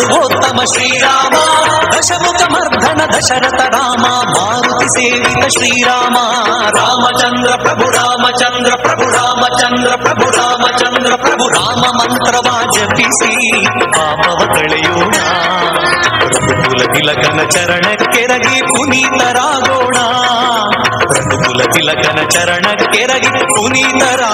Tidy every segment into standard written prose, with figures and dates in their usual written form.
ಸರ್ವೋತ್ತಮ ಶ್ರೀರಾಮ ದಶಮುಖಮರ್ಧನ ದಶರಥ ರಾಮ ಮಾರುತಿ ಸೇವಿತ ಶ್ರೀರಾಮ ರಾಮಚಂದ್ರ ಪ್ರಭು ರಾಮಚಂದ್ರ ಪ್ರಭು ರಾಮಚಂದ್ರ ಪ್ರಭು ರಾಮಚಂದ್ರ ಪ್ರಭು ರಾಮ ಮಂತ್ರವ ಜಪಿಸಿ ಪಾಪವ ಕಳೆಯೋಣ ರಘುಕುಲ ತಿಲಕನ ಚರಣಕ್ಕೆರಗಿ ಪುನೀತರಾಗೋಣ ರಘುಕುಲ ತಿಲಕನ ಚರಣಕ್ಕೆರಗಿ ಪುನೀತರಾ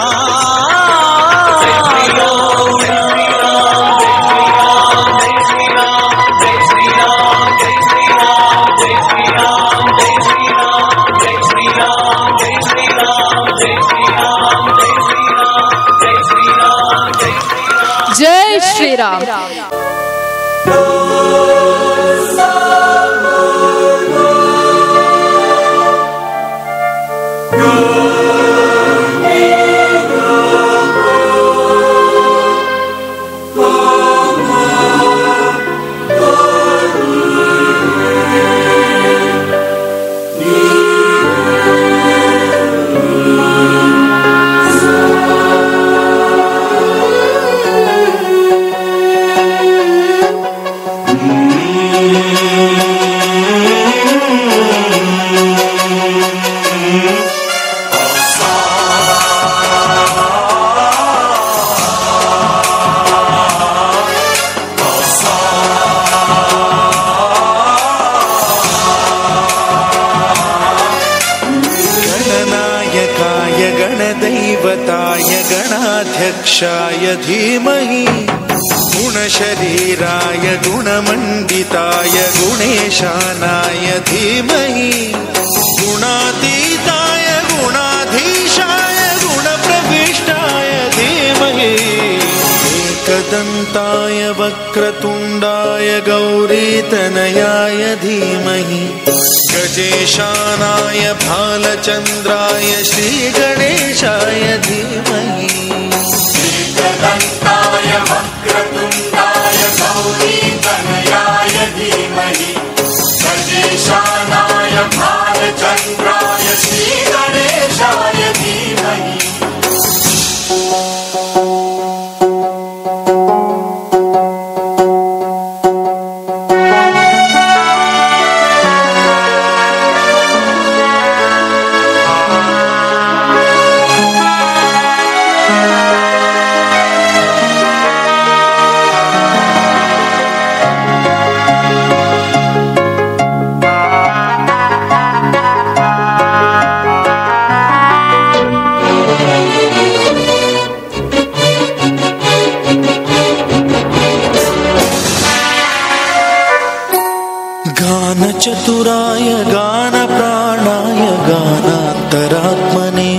जय श्री राम। गणाध्यक्षाय धीमहि गुणशरीराय गुणमण्डिताय गुणेशानाय धीमहि गुणातीताय गुणाधीशाय गुणप्रविष्टाय धीमहि एकदन्ताय वक्रतुण्डाय गौरीतनयाय धीमहि गजेशानाय भालचन्द्राय श्रीगणेशाय धीमहि एकदन्ताय वक्रतुण्डाय गौरीतनयाय धीमहि गजेशानाय भालचन्द्राय श्रीगणेशाय धीमहि चतुराय गानप्राणाय गानान्तरात्मने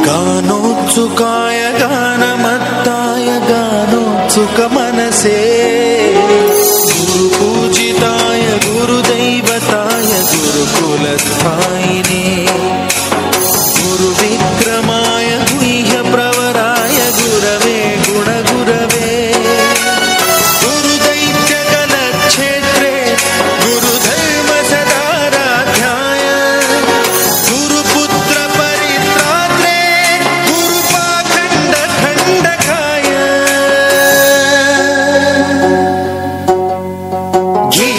गानोत्सुकाय गानमत्ताय गानोत्सुकमनसे गुरुपूजिताय गुरुदैवताय गुरुकुलस्थायिने गुरुविक्रमाय गुह्यप्रवराय गुरवे गुणगुरवे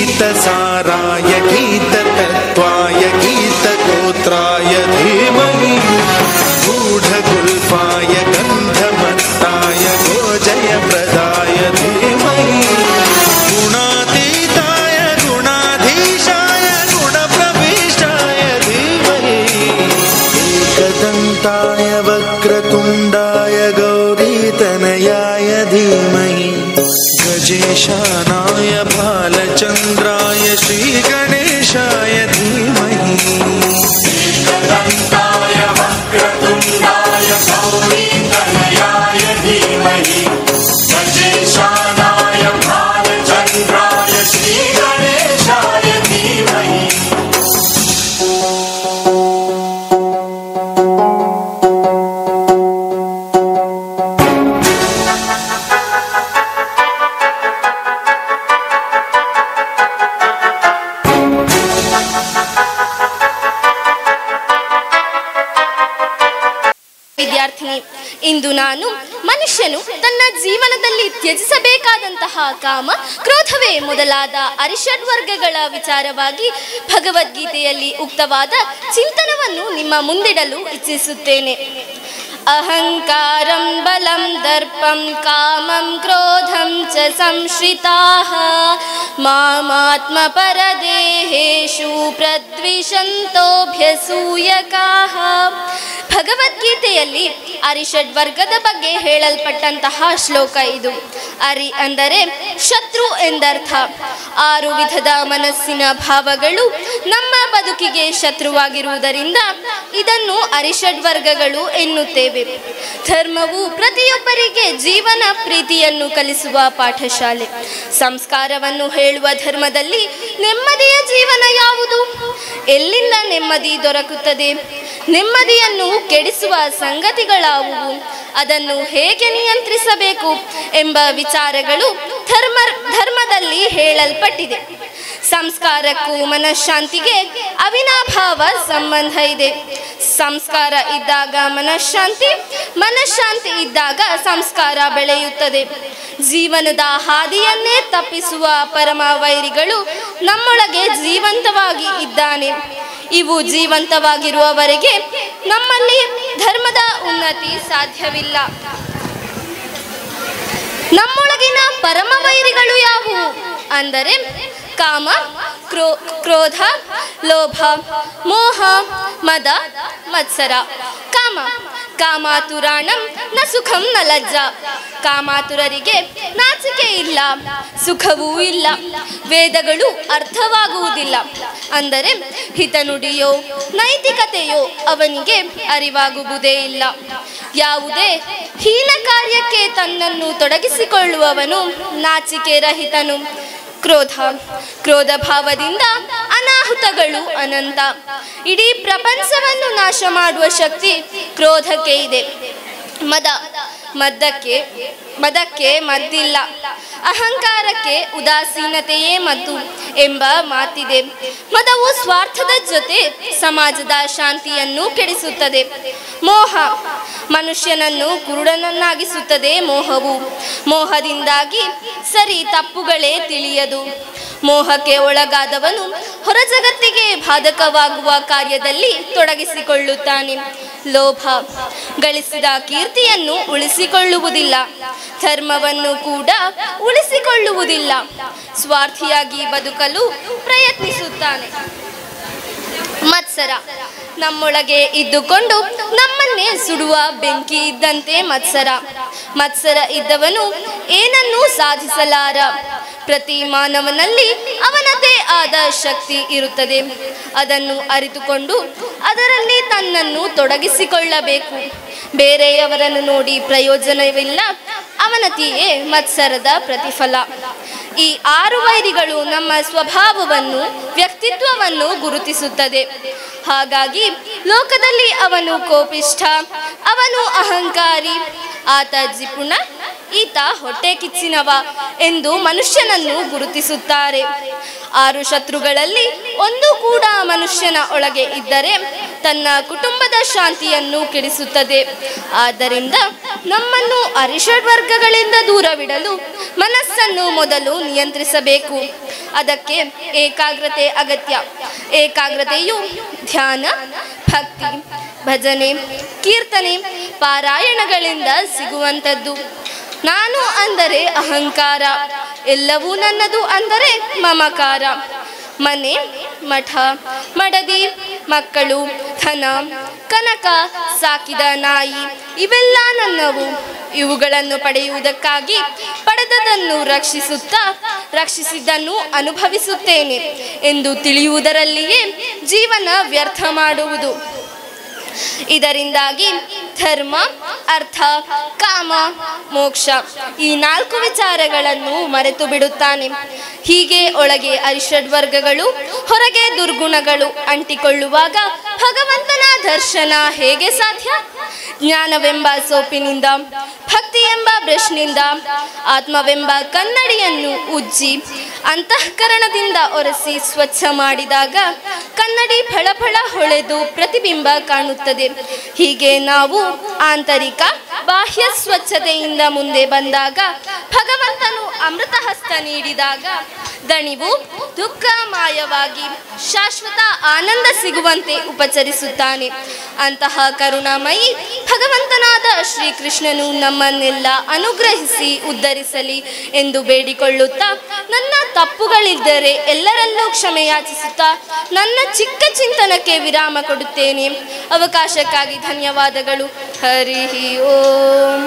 गीतसाराय गीततत्त्वाय गीतगोत्राय धीमहि गूढगुल्फाय गन्धमत्ताय गोजयप्रदाय धीमहि गुणातीताय गुणाधीशाय गुणप्रविष्टाय धीमहि एकदन्ताय वक्रतुण्डाय गौरीतनयाय धीमहि गजेशानाय भालचन्द्राय श्रीगणेशाय धीमहि एकदन्ताय वक्रतुण्डाय गौरीतनयाय धीमहि गजेशानाय भालचन्द्राय श्रीगणेशाय धीमहि ಇಂದು ನಾನು ಮನುಷ್ಯನು ತನ್ನ ಜೀವನದಲ್ಲಿ ತ್ಯಜಿಸಬೇಕಾದಂತಹ ಕಾಮ, ಕ್ರೋಧವೇ ಮೊದಲಾದ ಅರಿಷಡ್ವರ್ಗಗಳ ವಿಚಾರವಾಗಿ ಭಗವದ್ಗೀತೆಯಲ್ಲಿ ಉಕ್ತವಾದ ಚಿಂತನವನ್ನು ನಿಮ್ಮ ಮುಂದಿಡಲು ಇಚ್ಛಿಸುತ್ತೇನೆ. ಅಹಂಕಾರಂ ಬಲಂ ದರ್ಪಂ ಕಾಮಂ ಕ್ರೋಧಂ ಚ ಸಂಶ್ರಿತಾಃ ಮಾಮಾತ್ಮ ಪರದೇಹೇಷು ಪ್ರದ್ವಿಷಂತೋಭ್ಯಸೂಯಕಾಃ. ಭಗವದ್ಗೀತೆಯಲ್ಲಿ ಅರಿಷಡ್ವರ್ಗದ ಬಗ್ಗೆ ಹೇಳಲ್ಪಟ್ಟಂತಹ ಶ್ಲೋಕ ಇದು. ಅರಿ ಅಂದರೆ ಶತ್ರು ಎಂದರ್ಥ. 6 ವಿಧದ ಮನಸ್ಸಿನ ಭಾವಗಳು ನಮ್ಮ ಬದುಕಿಗೆ ಶತ್ರುವಾಗಿರುವುದರಿಂದ ಇದನ್ನು ಅರಿಷಡ್ವರ್ಗಗಳು ಎನ್ನುತ್ತೇವೆ. ಧರ್ಮವು ಪ್ರತಿಯೊಬ್ಬರಿಗೆ ಜೀವನ ಪ್ರೀತಿಯನ್ನು ಕಲಿಸುವ ಪಾಠಶಾಲೆ. ಸಂಸ್ಕಾರವನ್ನು ಹೇಳುವ ಧರ್ಮದಲ್ಲಿ ನೆಮ್ಮದಿಯ ಜೀವನ ಯಾವುದು? ಎಲ್ಲಿಂದ ನೆಮ್ಮದಿ ದೊರಕುತ್ತದೆ? ನೆಮ್ಮದಿಯನ್ನು ಕೆಡಿಸುವ ಸಂಗತಿಗಳಾವುವು? ಅದನ್ನು ಹೇಗೆ ನಿಯಂತ್ರಿಸಬೇಕು ಎಂಬ ವಿಚಾರಗಳು ಧರ್ಮದಲ್ಲಿ ಹೇಳಲ್ಪಟ್ಟಿದೆ. ಸಂಸ್ಕಾರಕ್ಕೂ ಮನಃಶಾಂತಿಗೆ ಅವಿನಾಭಾವ ಸಂಬಂಧ ಇದೆ. ಸಂಸ್ಕಾರ ಇದ್ದಾಗ ಮನಃಶಾಂತಿ, ಮನಃಶಾಂತಿ ಇದ್ದಾಗ ಸಂಸ್ಕಾರ ಬೆಳೆಯುತ್ತದೆ. ಜೀವನದ ಹಾದಿಯನ್ನೇ ತಪ್ಪಿಸುವ ಪರಮ ವೈರಿಗಳು ನಮ್ಮೊಳಗೆ ಜೀವಂತವಾಗಿ ಇದ್ದಾನೆ. ಇವು ಜೀವಂತವಾಗಿರುವವರೆಗೆ ನಮ್ಮಲ್ಲಿ ಧರ್ಮದ ಉನ್ನತಿ ಸಾಧ್ಯವಿಲ್ಲ. ನಮ್ಮೊಳಗಿನ ಪರಮ ವೈರಿಗಳು ಯಾವುವು ಅಂದರೆ ಕಾಮ, ಕ್ರೋಧ, ಲೋಭ, ಮೋಹ, ಮದ, ಮತ್ಸರ. ಕಾಮಾತುರಾಣಂ ನ ಸುಖಂ ನ ಲಜ್ಜಾ. ಕಾಮಾತುರರಿಗೆ ನಾಚಿಕೆ ಇಲ್ಲ, ಸುಖವೂ ಇಲ್ಲ, ವೇದಗಳು ಅರ್ಥವಾಗುವುದಿಲ್ಲ. ಅಂದರೆ ಹಿತನುಡಿಯೋ ನೈತಿಕತೆಯೋ ಅವನಿಗೆ ಅರಿವಾಗುವುದೇ ಇಲ್ಲ. ಯಾವುದೇ ಹೀನ ಕಾರ್ಯಕ್ಕೆ ತನ್ನನ್ನು ತೊಡಗಿಸಿಕೊಳ್ಳುವವನು ನಾಚಿಕೆ ರಹಿತನು. ಕ್ರೋಧ ಭಾವದಿಂದ ಅನಾಹುತಗಳು ಅನಂತ. ಇಡೀ ಪ್ರಪಂಚವನ್ನು ನಾಶ ಮಾಡುವ ಶಕ್ತಿ ಕ್ರೋಧಕ್ಕೆ ಇದೆ. ಮದಕ್ಕೆ ಮದ್ದಿಲ್ಲ. ಅಹಂಕಾರಕ್ಕೆ ಉದಾಸೀನತೆಯೇ ಮದ್ದು ಎಂಬ ಮಾತಿದೆ. ಮದವು ಸ್ವಾರ್ಥದ ಜೊತೆ ಸಮಾಜದ ಶಾಂತಿಯನ್ನು ಕೆಡಿಸುತ್ತದೆ. ಮೋಹ ಮನುಷ್ಯನನ್ನು ಕುರುಡನನ್ನಾಗಿಸುತ್ತದೆ. ಮೋಹದಿಂದಾಗಿ ಸರಿ ತಪ್ಪುಗಳೇ ತಿಳಿಯದು. ಮೋಹಕ್ಕೆ ಒಳಗಾದವನು ಹೊರ ಜಗತ್ತಿಗೆ ಬಾಧಕವಾಗುವ ಕಾರ್ಯದಲ್ಲಿ ತೊಡಗಿಸಿಕೊಳ್ಳುತ್ತಾನೆ. ಲೋಭ ಗಳಿಸಿದ ಕೀರ್ತಿಯನ್ನು ಉಳಿಸಿಕೊಳ್ಳುವುದಿಲ್ಲ, ಧರ್ಮವನ್ನು ಕೂಡ ಉಳಿಸಿಕೊಳ್ಳುವುದಿಲ್ಲ. ಸ್ವಾರ್ಥಿಯಾಗಿ ಬದುಕಲು ಪ್ರಯತ್ನಿಸುತ್ತಾನೆ. ಮತ್ಸರ ನಮ್ಮೊಳಗೆ ಇದ್ದುಕೊಂಡು ನಮ್ಮನ್ನೇ ಸುಡುವ ಬೆಂಕಿ ಇದ್ದಂತೆ ಮತ್ಸರ ಇದ್ದವನು ಏನನ್ನೂ ಸಾಧಿಸಲಾರ. ಪ್ರತಿ ಮಾನವನಲ್ಲಿ ಅವನದೇ ಆದ ಶಕ್ತಿ ಇರುತ್ತದೆ. ಅದನ್ನು ಅರಿತುಕೊಂಡು ಅದರಲ್ಲಿ ತನ್ನನ್ನು ತೊಡಗಿಸಿಕೊಳ್ಳಬೇಕು. ಬೇರೆಯವರನ್ನು ನೋಡಿ ಪ್ರಯೋಜನವಿಲ್ಲ. ಅವನತಿಯೇ ಮತ್ಸರದ ಪ್ರತಿಫಲ. ಈ 6 ವೈರಿಗಳು ನಮ್ಮ ಸ್ವಭಾವವನ್ನು, ವ್ಯಕ್ತಿತ್ವವನ್ನು ಗುರುತಿಸುತ್ತದೆ. ಹಾಗಾಗಿ ಲೋಕದಲ್ಲಿ ಅವನು ಕೋಪಿಷ್ಠ, ಅವನು ಅಹಂಕಾರಿ, ಆತ ಜಿಪುಣ, ಈತ ಹೊಟ್ಟೆ ಕಿಚ್ಚಿನವ ಎಂದು ಮನುಷ್ಯನನ್ನು ಗುರುತಿಸುತ್ತಾರೆ. 6 ಶತ್ರುಗಳಲ್ಲಿ ಒಂದು ಕೂಡ ಮನುಷ್ಯನ ಒಳಗೆ ಇದ್ದರೆ ತನ್ನ ಕುಟುಂಬದ ಶಾಂತಿಯನ್ನು ಕೆಡಿಸುತ್ತದೆ. ಆದ್ದರಿಂದ ನಮ್ಮನ್ನು ಅರಿಷಡ್ವರ್ಗಗಳಿಂದ ದೂರವಿಡಲು ಮನಸ್ಸನ್ನು ಮೊದಲು ನಿಯಂತ್ರಿಸಬೇಕು. ಅದಕ್ಕೆ ಏಕಾಗ್ರತೆ ಅಗತ್ಯ. ಏಕಾಗ್ರತೆಯು ಧ್ಯಾನ, ಭಕ್ತಿ, ಭಜನೆ, ಕೀರ್ತನೆ, ಪಾರಾಯಣಗಳಿಂದ ಸಿಗುವಂಥದ್ದು. ನಾನು ಅಂದರೆ ಅಹಂಕಾರ, ಎಲ್ಲವೂ ನನ್ನದು ಅಂದರೆ ಮಮಕಾರ. ಮನೆ, ಮಠ, ಮಡದಿ, ಮಕ್ಕಳು, ಧನ, ಕನಕ, ಸಾಕಿದ ನಾಯಿ ಇವೆಲ್ಲ ನನ್ನವು. ಇವುಗಳನ್ನು ಪಡೆಯುವುದಕ್ಕಾಗಿ ಪಡೆದದನ್ನು ರಕ್ಷಿಸಿದ್ದನ್ನು ಅನುಭವಿಸುತ್ತೇನೆ ಎಂದು ತಿಳಿಯುವುದರಲ್ಲಿಯೇ ಜೀವನ ವ್ಯರ್ಥ ಮಾಡುವುದು. ಇದರಿಂದಾಗಿ ಧರ್ಮ, ಅರ್ಥ, ಕಾಮ, ಮೋಕ್ಷ ಈ 4 ವಿಚಾರಗಳನ್ನು ಮರೆತು ಬಿಡುತ್ತಾನೆ. ಹೀಗೆ ಒಳಗೆ ಅರಿಷಡ್ವರ್ಗಗಳು, ಹೊರಗೆ ದುರ್ಗುಣಗಳು ಅಂಟಿಕೊಳ್ಳುವಾಗ ಭಗವಂತನ ದರ್ಶನ ಹೇಗೆ ಸಾಧ್ಯ? ಜ್ಞಾನವೆಂಬ ಸೋಪಿನಿಂದ, ಭಕ್ತಿ ಎಂಬ ಬ್ರಷ್ನಿಂದ, ಆತ್ಮವೆಂಬ ಕನ್ನಡಿಯನ್ನು ಉಜ್ಜಿ ಅಂತಃಕರಣದಿಂದ ಒರೆಸಿ ಸ್ವಚ್ಛ ಮಾಡಿದಾಗ ಕನ್ನಡಿ ಫಳಫಳ ಹೊಳೆದು ಪ್ರತಿಬಿಂಬ ಕಾಣುತ್ತದೆ. ಸಾಧ್ಯವಾಗುತ್ತದೆ. ಹೀಗೆ ನಾವು ಆಂತರಿಕ ಬಾಹ್ಯ ಸ್ವಚ್ಛತೆಯಿಂದ ಮುಂದೆ ಬಂದಾಗ, ಭಗವಂತನು ಅಮೃತ ಹಸ್ತ ನೀಡಿದಾಗ ದಣಿವು ದುಃಖ ಮಾಯವಾಗಿ ಶಾಶ್ವತ ಆನಂದ ಸಿಗುವಂತೆ ಉಪಚರಿಸುತ್ತಾನೆ. ಅಂತಹ ಕರುಣಾಮಯಿ ಭಗವಂತನಾದ ಶ್ರೀಕೃಷ್ಣನು ನಮ್ಮನ್ನೆಲ್ಲ ಅನುಗ್ರಹಿಸಿ ಉದ್ಧರಿಸಲಿ ಎಂದು ಬೇಡಿಕೊಳ್ಳುತ್ತಾ, ನನ್ನ ತಪ್ಪುಗಳಿದ್ದರೆ ಎಲ್ಲರಲ್ಲೂ ಕ್ಷಮೆ ಯಾಚಿಸುತ್ತಾ ನನ್ನ ಚಿಕ್ಕ ಚಿಂತನಕ್ಕೆ ವಿರಾಮ ಕೊಡುತ್ತೇನೆ. ಅವಕಾಶಕ್ಕಾಗಿ ಧನ್ಯವಾದಗಳು. ಹರಿ ಓಂ.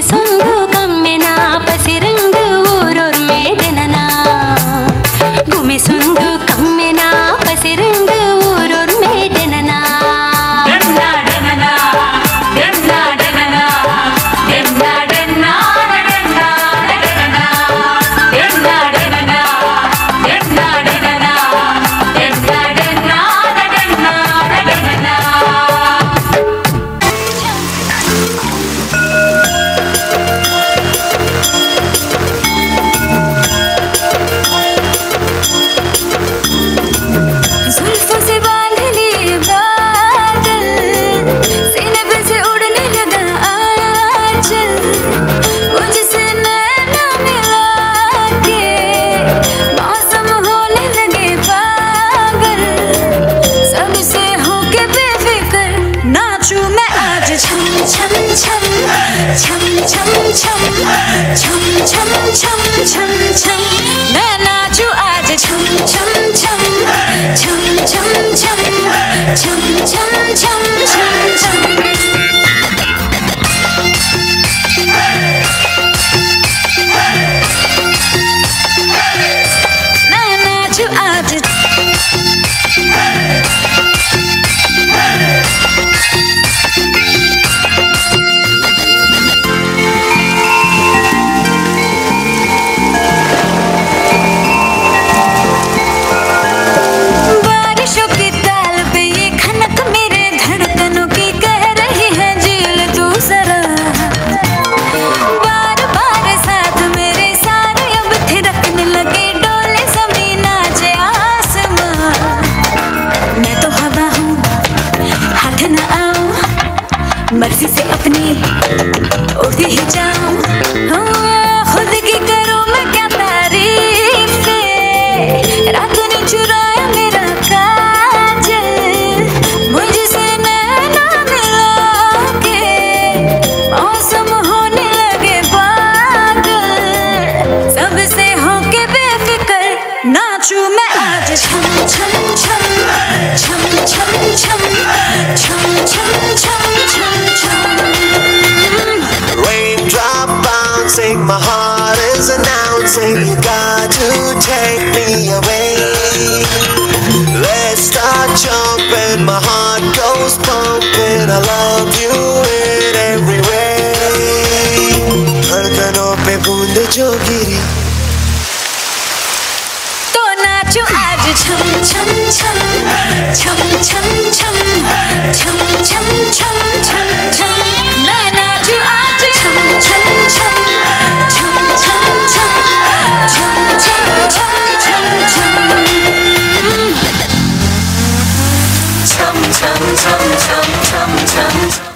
గుమిసొంగు కమ్మెన పసిరంగు ఊరొర్ మేదెనన గుమిసొంగు కమ్మెన పసిరంగు ఊరొర్ మేదెనన मैं नाचू आज छम छम छम छम छम छम छम छम छम छम छम मैं नाचू आज मर्जी से अपनी उड़ती ही जाऊं खुद की करूं मैं क्या तारीफ रात ने चुराया मेरा काजल मुझसे नैना मिला के मौसम होने लगे पागल सबसे होके बेफिक्र नाचूं मैं आज छम छम छम छम छम छम छम छम छम Raindrop bouncing, my heart is announcing, you got to take me away. Let's start jumping, my heart goes pumping, I love you in every way. धड़कनों पे बूंद जो गिरी तो नाचो आज छम छम छम छम छम छम छम छम छम छम छम मैं नाचू आज छम छम छम छम छम छम छम छम छम छम छम छम छम छम छम छम छम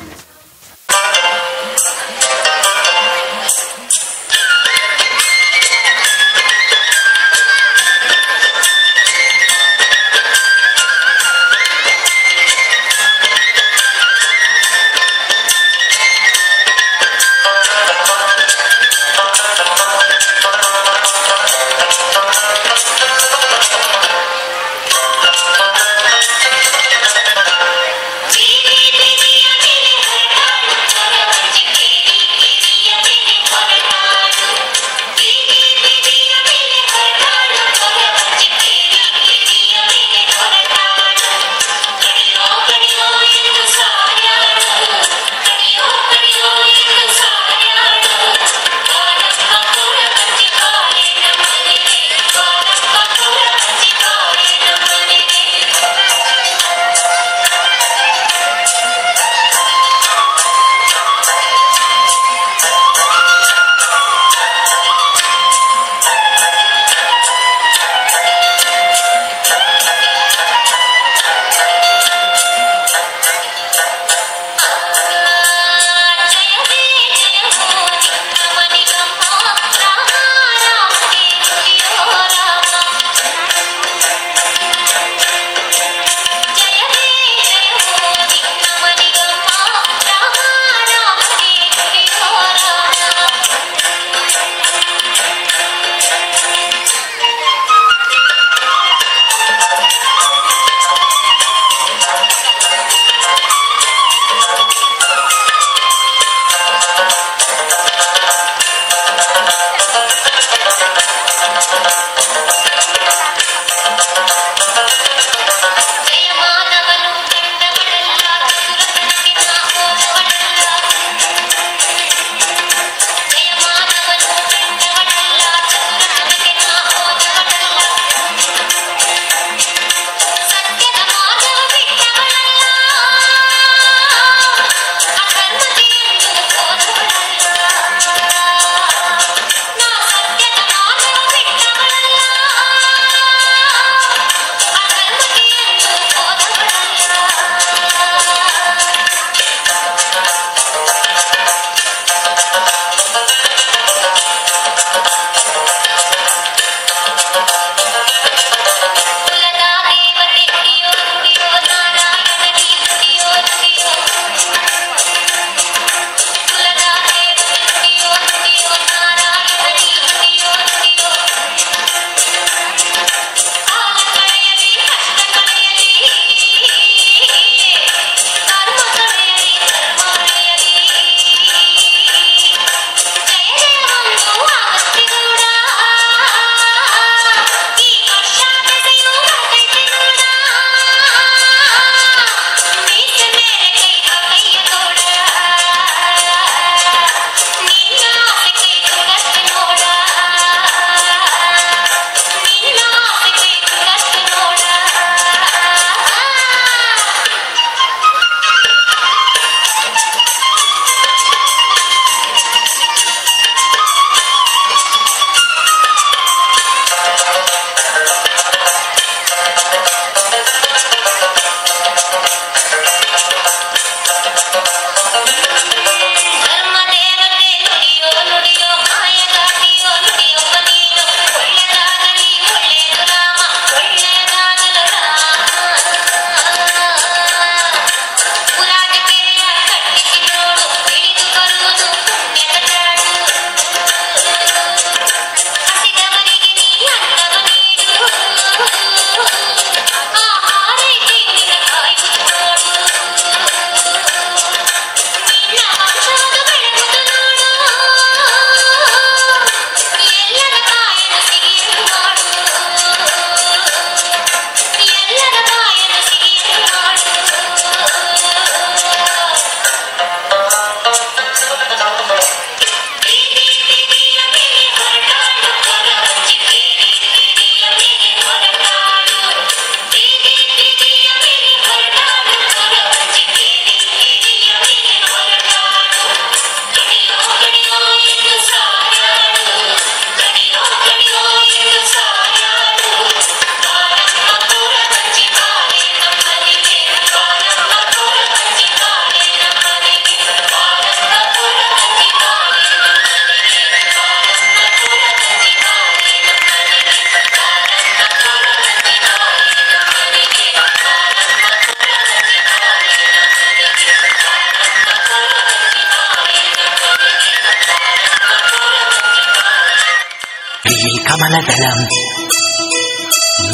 കമലദളം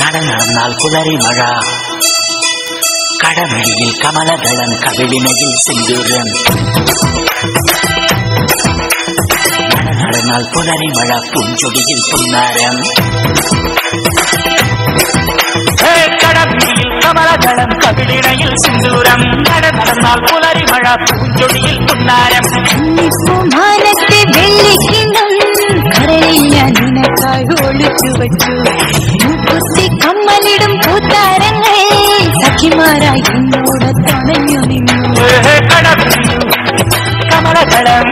നടന്നാൽ കുതറി മഴ കടമഴിയിൽ കമലദളം കവിളിനയിൽ സിന്ദൂരം നടന്നാൽ കുതറി മഴ പൂഞ്ചൊടിയിൽ പുന്നാരം കടമഴിയിൽ കമലദളം കവിളിനയിൽ സിന്ദൂരം നടന്നാൽ കുതറി മഴ പൂഞ്ചൊടിയിൽ പുന്നാരം മാനത്തെ വെള്ളിക്കിണ്ണം കരയില്ല നിനക്കായി ഒളിച്ചു വച്ചു കുത്തി കമ്മലിടും പൂത്താരങ്ങൾ സഖിമാരായി എന്നോട് തുണഞ്ഞു നിന്നു കമലദളം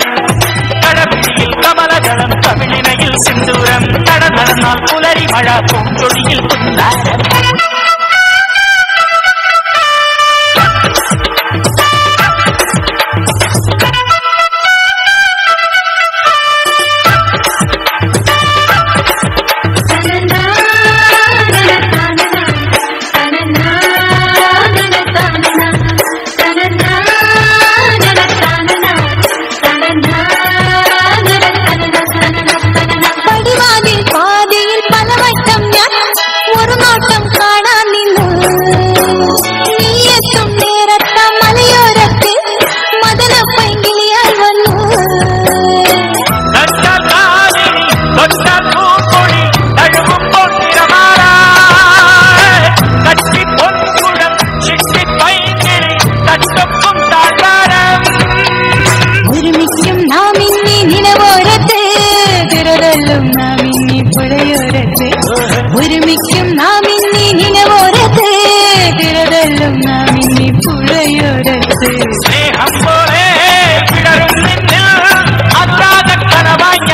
കടമഴിയിൽ കമലദളം കവിളിനയിൽ സിന്ദൂരം നടന്നാൽ കുലരി മഴ പൂഞ്ചൊടിയിൽ പുന്നാരം പടിവാതിൽ പാതയിൽ പലവട്ടം ഞാൻ ഒരു നോട്ടം കാണാൻ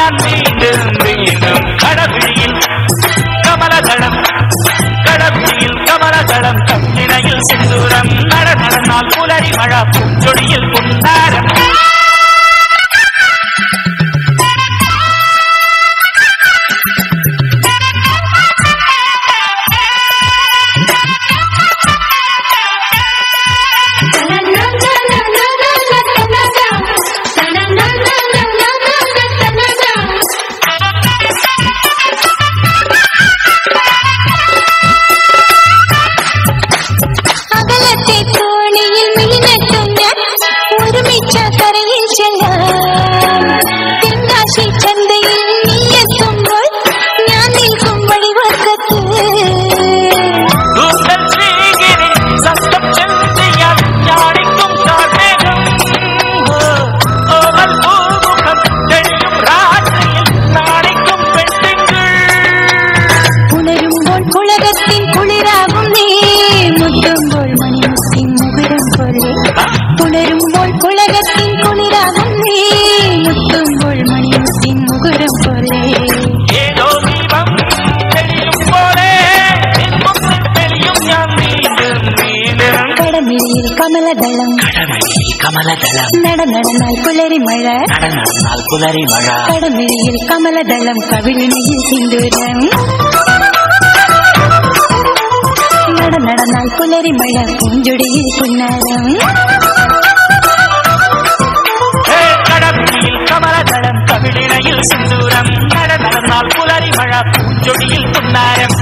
ഞാൻ വീണ്ടും വീണ്ടും കടവിഴിയിൽ കമലദളം കടവിഴിയിൽ കമലദളം കണ്ണിണയിൽ സിന്ദൂരം നടന്നാൽ പുലരി മഴ പൂഞ്ചൊടിയിൽ പുന്നാരം നടന്നാൽ പുലരി മഴ കടമിഴിയിൽ കമലദളം കവിളിണയിൽ സിന്ദൂരം നടന്നാൽ പുലരി മഴ പൂഞ്ചൊടിയിൽ പുന്നാരം കടമിഴിയിൽ കമലദളം കവിളിണയിൽ സിന്ദൂരം നടന്നാൽ പുലരി മഴ പൂഞ്ചൊടിയിൽ പുന്നാരം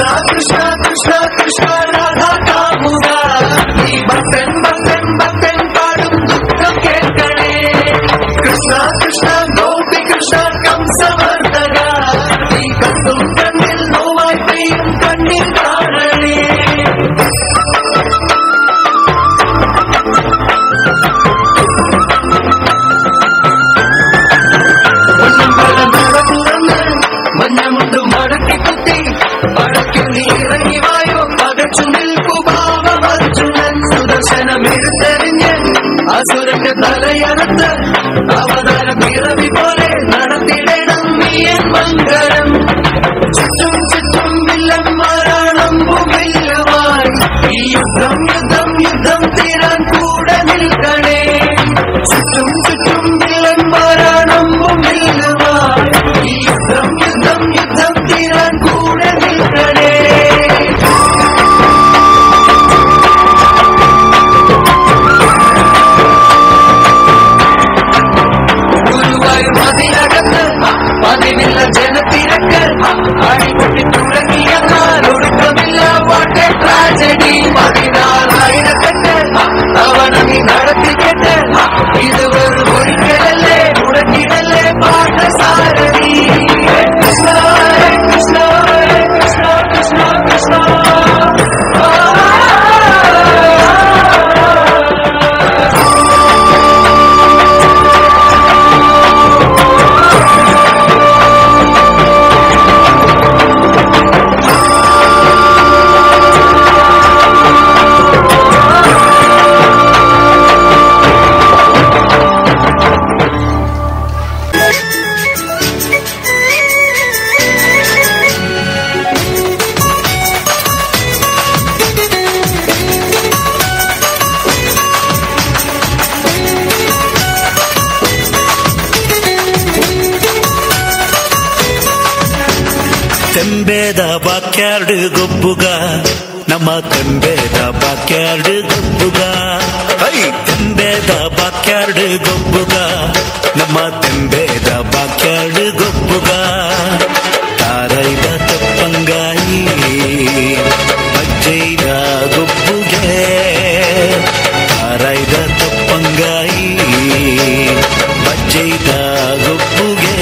ಕೃಷ್ಣ ಕೃಷ್ಣ ಕೃಷ್ಣ ಕೃಷ್ಣ ರಾಧಾ ಕಾಮುಗ നീ ഭക്തൻ ഭക്തൻ ഭക്തൻ പാടും ദുഃഖം കേൾക്കണേ കൃഷ്ണ കൃഷ്ണ ഗോപി കൃഷ്ണ കംസവർദ്ധക നീ കത്തും കണ്ണിൽ നോവായി പെയ്യും കണ്ണിൽ കാണണേ മഞ്ഞമുണ്ട് മടക്കി കുത്തി പടയ്ക്കു നീ ഇറങ്ങി വായോ പകച്ചു നിൽക്കു ഭാവമർജുനൻ സുദർശനമെടുത്തെറിഞ്ഞ് അസുരന്റെ തലയറുത്ത് അവതാര പിറവി പോലെ നടത്തിടണം നീയൻ മംഗളം ചുറ്റും ചുറ്റും വില്ലന്മാരാണമ്പുമില്ലുമായി ഈ യുദ്ധം യുദ്ധം യുദ്ധം തീരാൻ കൂടെ നിൽക്കണേ ചുറ്റും ചുറ്റും വില്ലന്മാരാണമ്പുമില്ലുമായി ഈ യുദ്ധം യുദ്ധം യുദ്ധം തീരാൻ കൂടെ നിൽക്കണേ ഗുരുവായൂർ മതിലകത്ത് പതിവില്ല ജനത്തിരക്ക് അടിപൊട്ടി തുടങ്ങിയെന്നാൽ ഒടുക്കമില്ല വാട്ടെ ട്രാജഡി 16,000 അവനീ നടത്തിക്കെട്ട് ഇത് വെറും ഒരിക്കലല്ലേ മുടക്കിടല്ലേ പാഠസാരഥി കൃഷ്ണ കൃഷ്ണ കൃഷ്ണ കൃഷ്ണ കൃഷ്ണ ತೆಂಬೇದ ಬಾಕ್ಯಾರ್ಡ್ ಗೊಬ್ಬುಗ ನಮ್ಮ ತೆಂಬೇದ ಬಾಕ್ಯಾರ್ಡ್ ಗೊಬ್ಬುಗ ತೆಂಬೇದ ಬಾಕ್ಯಾರ್ಡ್ ಗೊಬ್ಬುಗ ನಮ್ಮ ತೆಂಬೇದ ಬಾಕ್ಯಾರ್ಡ್ ಗೊಬ್ಬುಗ ತಾರೈದ ತಪ್ಪಂಗಾಯಿ ಬಜ್ಜೈದ ಗೊಬ್ಬುಗೆ ತಾರೈದ ತಪ್ಪಂಗಾಯಿ ಬಜ್ಜೈದ ಗೊಬ್ಬುಗೆ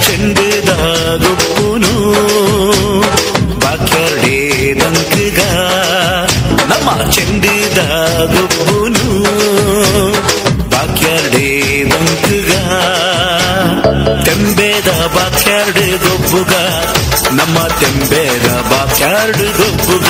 ಚೆಂಡದ ಗೊಬ್ಬುನು ಬಾಕ್ಯಾರ್ಡೇ ದಂಕಗ ನಮ್ಮ ಚೆಂಡದ ಗೊಬ್ಬುನು ಬಾಕ್ಯಾರ್ಡೇ ದಂಕಗ ತೆಂಬೇದ ಬಾಕ್ಯಾರ್ಡ್ ಗೊಬ್ಬುಗ ನಮ್ಮ ತೆಂಬೇದ ಬಾಕ್ಯಾರ್ಡ್ ಗೊಬ್ಬುಗ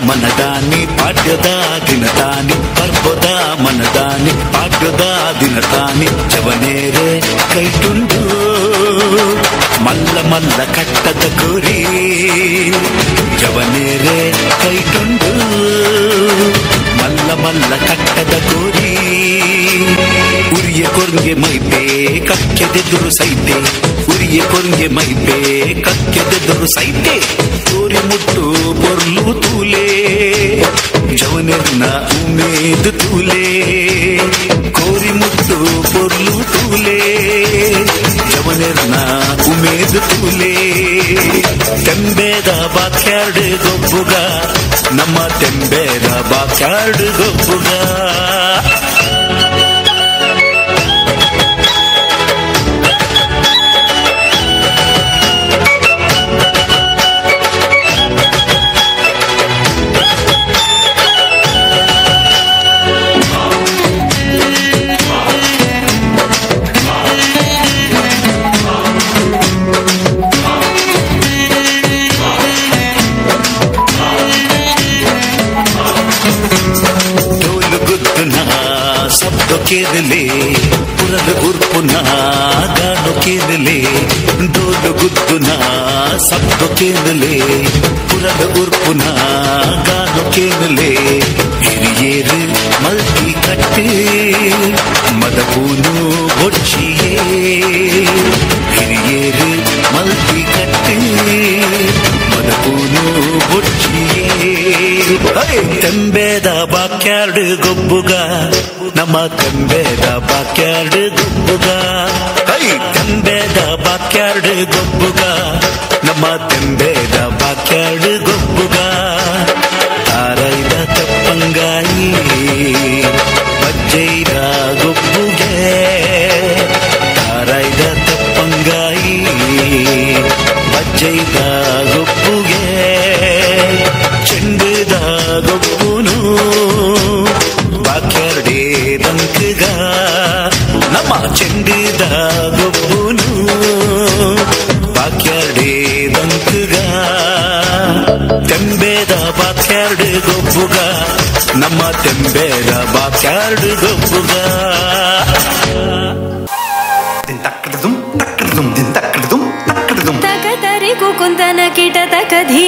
ಮನದಾನಿ ಪಾಠ್ಯದ ದಿನತಾನಿ ಪರ್ಬದ ಮನದಾನಿ ಪಾಠ್ಯದ ದಿನತಾನಿ ಚವನೇರೆ ಕೈಟುಂಡು ಮಲ್ಲ ಮಲ್ಲ ಕಟ್ಟದ ಗುರಿ ಜವನೇರೆ ಕೈಟುಂಡು ಮಲ್ಲ ಮಲ್ಲ ಕಟ್ಟದ ಗುರಿ ಉರಿಯ ಕೊರ್ಗೆ ಮೈಪೆ ಕಕ್ಕೆದೆದುರು ಸೈತೆ ಉರಿಯ ಕೊರ್ಗೆ ಮೈಪೆ ಕಕ್ಕೆದೆದುರು ಸೈತೆ ತೋರಿ ಮುಟ್ಟು ಪೊರ್ಲು ತೂಲೆ ಜವನೆರ್ನ ಉಮೇದ್ ತೂಲೆ ಕೋರಿ ಮುಟ್ಟು ಪೊರ್ಲು ತೂಲೆ ಜವನೆರ್ನ ಉಮೇದ್ ತೂಲೆ ತೆಂಬೇದ ಬಾಕ್ಯಾರ್ಡ್ ಗೊಬ್ಬುಗ ನಮ್ಮ ತೆಂಬೇದ ಬಾಕ್ಯಾರ್ಡ್ ಗೊಬ್ಬುಗ ಕೇರಲೆ ಪುರದ ಉರ್ಪುನ ಗಾನು ಕೇರಲೆ ಡೋಲು ಗುದ್ದುನ ಕೇನಲೆ ಪುರದ ಉರ್ಪುನ ಗಾನೋ ಕೇನಲೆ ಹಿರಿಯೇರು ಮಲ್ತಿ ಕಟ್ಟು ಮದಪೂನು ಬೊಚ್ಚಿಯೇ ಹಿರಿಯೇರು ಮಲ್ತಿ ಕಟ್ಟು ಮದಪೂನು ಬೊಚ್ಚಿಯೇ ತೆಂಬೇದ ಬಾಕ್ಯಾರ್ಡ್ ಗೊಬ್ಬುಗ ನಮ್ಮ ತೆಂಬೇದ ಬಾಕ್ಯಾರ್ಡ್ ಗೊಬ್ಬುಗ ತೆಂಬೇದ ಬಾಕ್ಯಾರ್ಡ್ ಗೊಬ್ಬುಗ ನಮ್ಮ ತೆಂಬೇದ ಬಾಕ್ಯಾರ್ಡ್ ಗೊಬ್ಬುಗ ತಾರೈದ ತಪ್ಪಂಗಾಯಿ ಬಜ್ಜೈದ ಗೊಬ್ಬುಗೆ ತಾರೈದ ತಪ್ಪಂಗಾಯಿ ಬಜ್ಜೈದ ಗೊಬ್ಬುಗೆ ಚೆಂಡುದ ಗೊಬ್ಬುನು ಬಾಕ್ಯಾರ್ಡೇ ದಂಕಗ ನಮ್ಮ ಚೆಂಡುದ ಗೊಬ್ಬುನು ಬಾಕ್ಯಾರ್ಡೇ ದಂಕಗ ತೆಂಬೇದ ಬಾಕ್ಯಾರ್ಡ್ ಗೊಬ್ಬುಗ ನಮ್ಮ ತೆಂಬೇದ ಬಾಕ್ಯಾರ್ಡ್ ಗೊಬ್ಬುಗ ತಕತರಿ ಕುಕುಂದನ ಕಿಟ ತಕಧಿ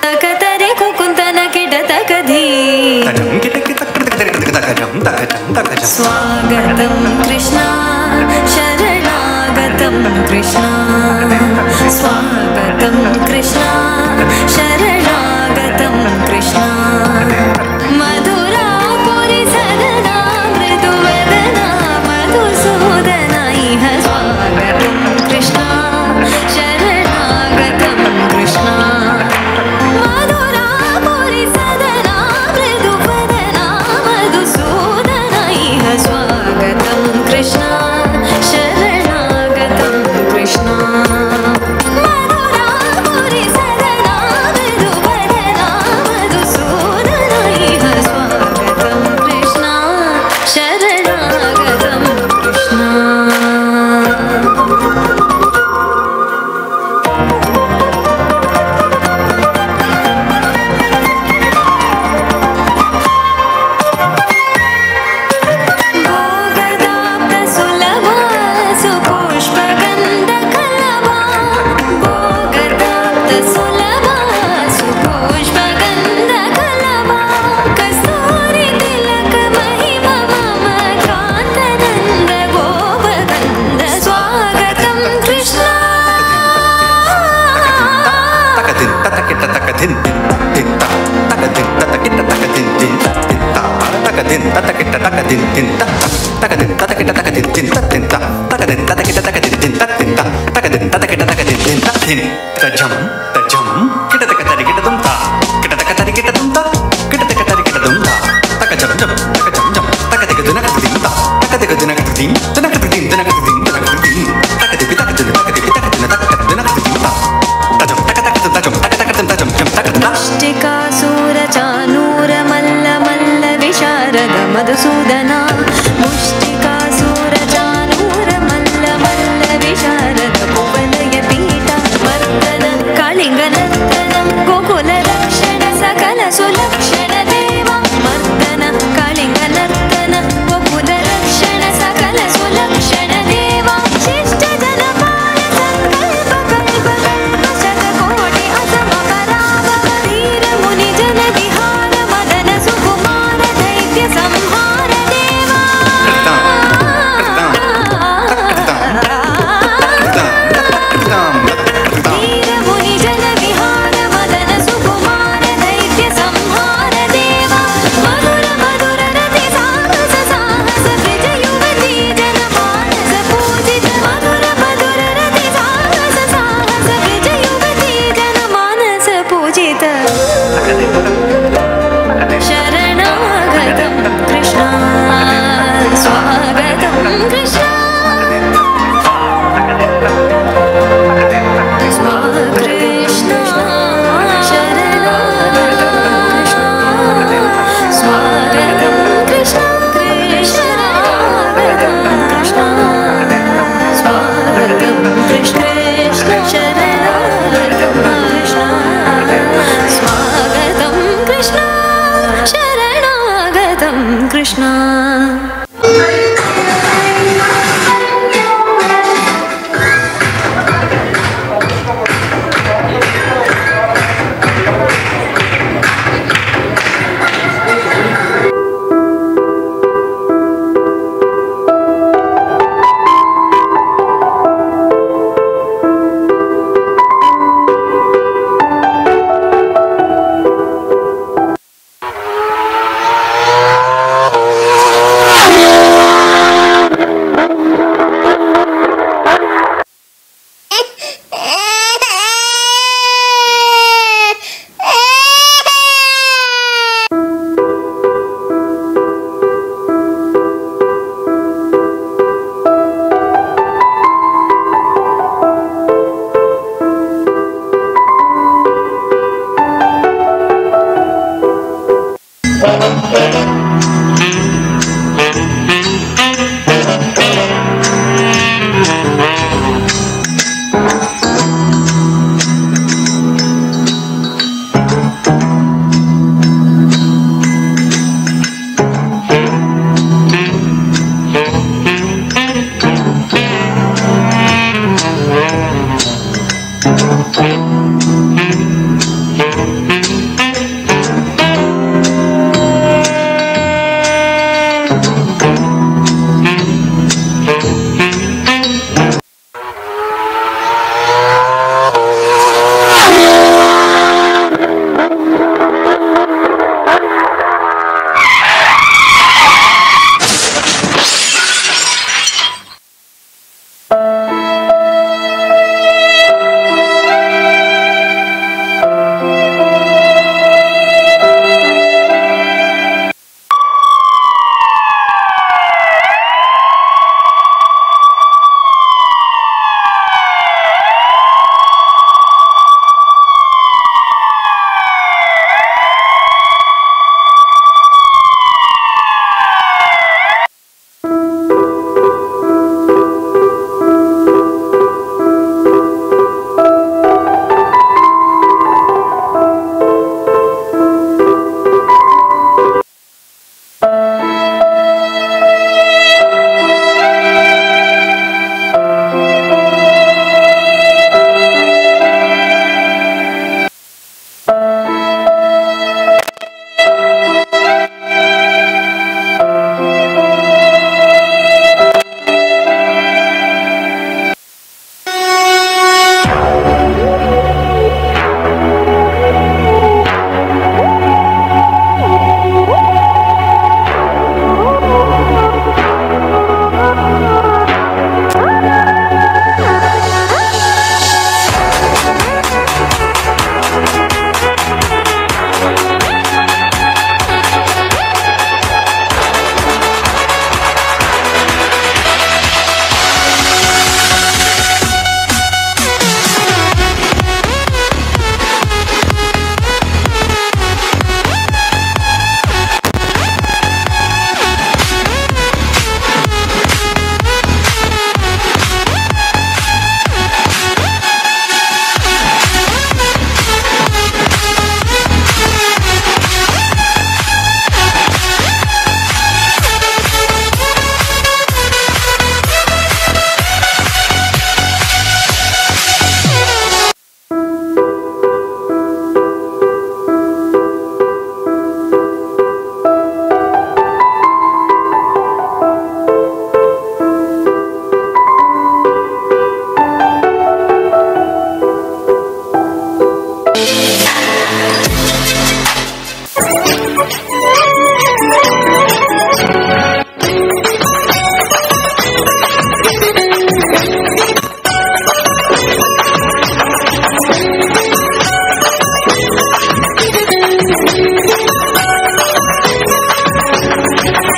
ತಕತರಿ ಕುಕುಂದನ ಕಿಟ ತಕಧಿ ಸ್ವಾಗತಂ ಕೃಷ್ಣ ಶರಣಾಗತಂ ಕೃಷ್ಣ ಸ್ವಾಗತಂ ಕೃಷ್ಣ ಶರಣಾಗತಂ ಕೃಷ್ಣ ಮಧುರಾಪುರಿ ಸದನಾ ಮೃದುವದನಾ ಮಧುಸೂದನ ಇಹ ಸ್ವಾಗತಂ ಕೃಷ್ಣ ಶರಣಾಗತಂ ಕೃಷ್ಣ ಮಧುರಾಪುರಿ ಸದನಾ ಮೃದುವದನಾ ಮಧುಸೂದನ ಇಹ ಸ್ವಾಗತಂ ಕೃಷ್ಣ ಶರಣಾಗತಂ ಕೃಷ್ಣ ಮಧುರಾಪುರಿ ಸದನಾ ಮೃದುವದನಾ ಮಧುಸೂದನ ಇಹ ಸ್ವಾಗತಂ ಕೃಷ್ಣ ಶರಣಾಗತಂ ಕೃಷ್ಣ ಭೋಗದಾಪ್ತ ಸುಲಭ ಸುಪುಷ್ಪಗಂಧ ಕಲಭ ಭೋಗದಾಪ್ತ ಸುಲಭ ಸುಪುಷ್ಪಗಂಧ ಕಲಭ ಕಸ್ತೂರಿ ತಿಲಕ ಮಹಿಮ ಮಮ ಕಾಂತನಂದ ಗೋಪಗಂಧ ಸ್ವಾಗತಂ ಕೃಷ್ಣ ಮುಷ್ಟಿಕಾಸೂರ ಚಾನೂರ ಮಲ್ಲ ಮಲ್ಲ ವಿಶಾರದ ಮಧುಸೂದನ ಮುಷ್ಟಿಕಾಸೂರ ಚಾನೂರ ಮಲ್ಲ ಮಲ್ಲ ವಿಶಾರದ ಕುವಲಯ ಪೀಠ ಮರ್ದನ ಕಾಳಿಂಗ ನರ್ತನ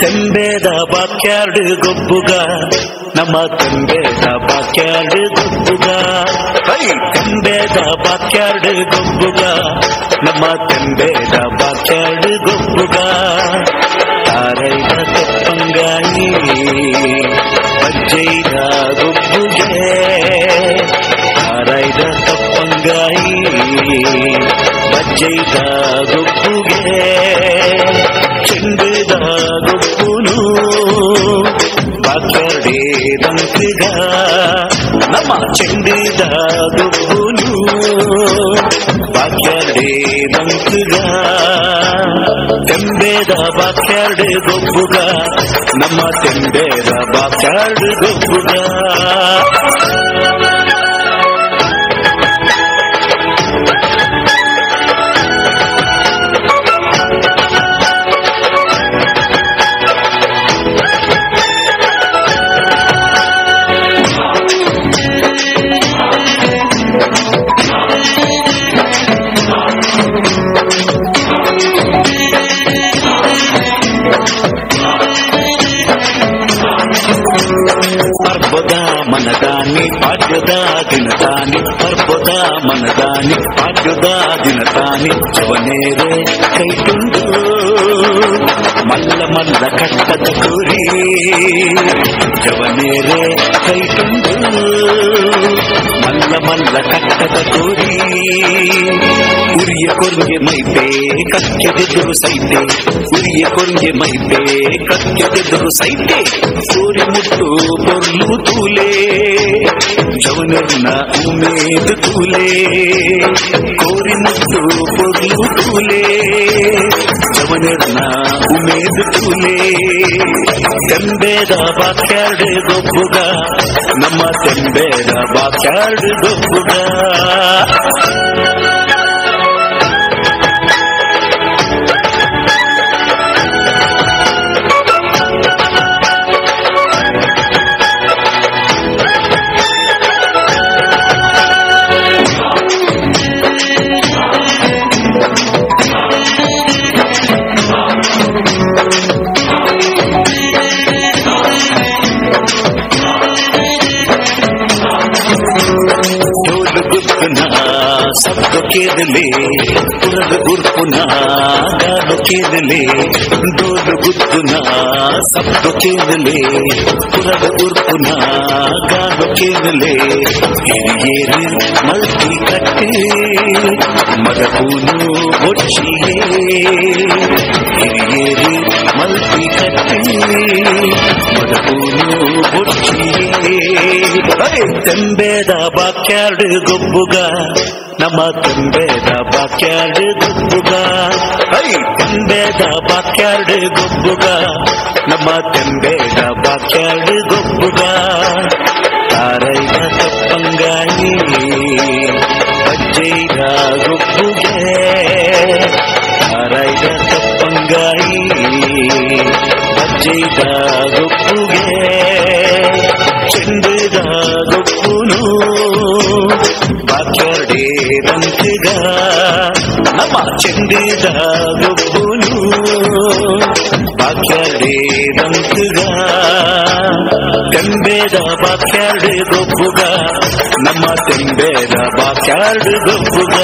ತೆಂಬೇದ ಬಾಕ್ಯಾರ್ಡ್ ಗೊಬ್ಬುಗ ನಮ್ಮ ತೆಂಬೇದ ಬಾಕ್ಯಾರ್ಡ್ ಗೊಬ್ಬುಗ ತೆಂಬೇದ ಬಾಕ್ಯಾರ್ಡ್ ಗೊಬ್ಬುಗ ನಮ್ಮ ತೆಂಬೇದ ಬಾಕ್ಯಾರ್ಡ್ ಗೊಬ್ಬುಗ ತಾರೈದ ತಪ್ಪಂಗಾಯಿ ಬಜ್ಜೈದ ಗೊಬ್ಬುಗೆ ತಾರೈದ ತಪ್ಪಂಗಾಯಿ ಬಜ್ಜೈದ ಗೊಬ್ಬುಗೆ ಚೆಂಡದ ಗೊಬ್ಬುನು ಬಾಕ್ಯಾರ್ಡೇ ದಂಕಗ ನಮ್ಮ ಚೆಂಡದ ಗೊಬ್ಬುನು ಬಾಕ್ಯಾರ್ಡೇ ದಂಕಗ ತೆಂಬೇದ ಬಾಕ್ಯಾರ್ಡ್ ಗೊಬ್ಬುಗ ನಮ್ಮ ತೆಂಬೇದ ಬಾಕ್ಯಾರ್ಡ್ ಗೊಬ್ಬುಗ ಅರ್ಬದ ಮನದಾನಿ ಪಾಡ್ಯದ ದಿನತಾನಿ ಅರ್ಬದ ಮನದಾನಿ ಪಾಡ್ಯದ ದಿನತಾನಿ ಜವನೇರೆ ಕೈತುಂಡು ಮಲ್ಲ ಮಲ್ಲ ಕಟ್ಟದ ಕುರಿ ಜವನೇರೆ ಕೈತುಂಡು ಮಲ್ಲ ಮಲ್ಲ ಕಟ್ಟದ ಕುರಿ ಉರಿಯ ಕೊರ್ಗೆ ಮೈತೆ ಕಕ್ಕೆದೆದುರು ಸೈತೆ ಉರಿಯ ಕೊರ್ಗೆ ಮೈತೆ ಕಕ್ಕೆದೆದುರು ಸೈತೆ ಸೂರ್ಯ ಮುಟ್ಟು ಪೊರ್ಲು ತೂಲೆ ಜವನ ಜವನನ್ನ ಉಮೇದು ತೂಲೆ ಕೋರಿ ಮುತ್ತು ಪೊರ್ಲು ತೂಲೆ ಜವನನ್ನ ಉಮೇದು ತೂಲೆ ತೆಂಬೇದ ಬಾಕ್ಯಾರ್ಡ್ ಗೊಬ್ಬುಗ ನಮ್ಮ ತೆಂಬೇದ ಬಾಕ್ಯಾರ್ಡ್ ಗೊಬ್ಬುಗ सबको केदले पुरद गुर्पुना गानो केदले डोल गुद्दुना सबको केदले पुरद गुर्पुना गानो केदले हिरियेरी मल्टी कट्टे मदपूनु बोच्चिये हिरियेरी मल्टी कट्टे मदपूनु बोच्चिये ತೆಂಬೇದ ಬಾಕ್ಯಾರ್ಡ್ ಗೊಬ್ಬುಗ ನಮ್ಮ ತೆಂಬೇದ ಬಾಕ್ಯಾರ್ಡ್ ಗೊಬ್ಬುಗ ತೆಂಬೇದ ಬಾಕ್ಯಾರ್ಡ್ ಗೊಬ್ಬುಗ ನಮ್ಮ ತೆಂಬೇದ ಬಾಕ್ಯಾರ್ಡ್ ಗೊಬ್ಬುಗ ತಾರೈದ ತಪ್ಪಂಗಾಯಿ ಅಜ್ಜೈದ ಗೊಬ್ಬುಗೆ ತಾರೈದ ತಪ್ಪಂಗಾಯಿ ಅಜ್ಜೈದ ಗೊಬ್ಬುಗೆ ಚೆಂದದ ಗೊಬ್ಬುನು ಬಾಕ್ಯಾರ್ಡೇ ದಂಕಗ ನಮ್ಮ ಚೆಂದದ ಗೊಬ್ಬುನು ಬಾಕ್ಯಾರ್ಡೇ ದಂಕಗ ತೆಂಬೇದ ಬಾಕ್ಯಾರ್ಡ್ ಗೊಬ್ಬುಗ ನಮ್ಮ ತೆಂಬೇದ ಬಾಕ್ಯಾರ್ಡ್ ಗೊಬ್ಬುಗ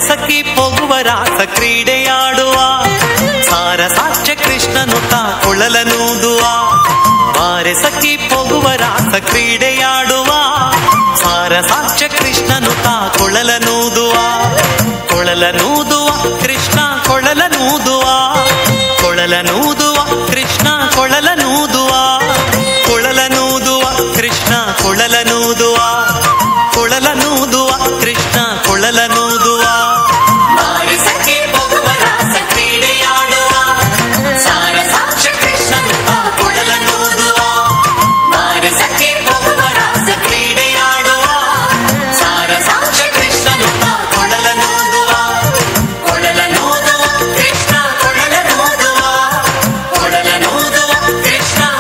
ಸಖಿ ಹೋಗುವ ರಾಸ ಕ್ರೀಡೆಯಾಡುವ ಸಾರ ಸಾಕ್ಷ್ಯ ಕೃಷ್ಣನು ತಾ ಕೊಳಲನೂದುವ ಬಾರೆ ಸಖಿ ಹೋಗುವ ರಾಸ ಕ್ರೀಡೆಯಾಡುವ ಸಾರ ಸಾಕ್ಷ್ಯ ಕೃಷ್ಣನು ತಾ ಕೊಳಲನೂದುವ ಕೊಳಲನೂದುವ ಕೃಷ್ಣ ಕೊಳಲನೂದುವ ಕೊಳಲನೂದುವ ಕೃಷ್ಣ ಕೊಳಲನೂದುವ ಕೊಳಲನೂದುವ ಕೃಷ್ಣ ಕೊಳಲನೂದುವ ಕೊಳಲನೂದುವ ಕೃಷ್ಣ ಕೊಳಲನೂದುವ Krishna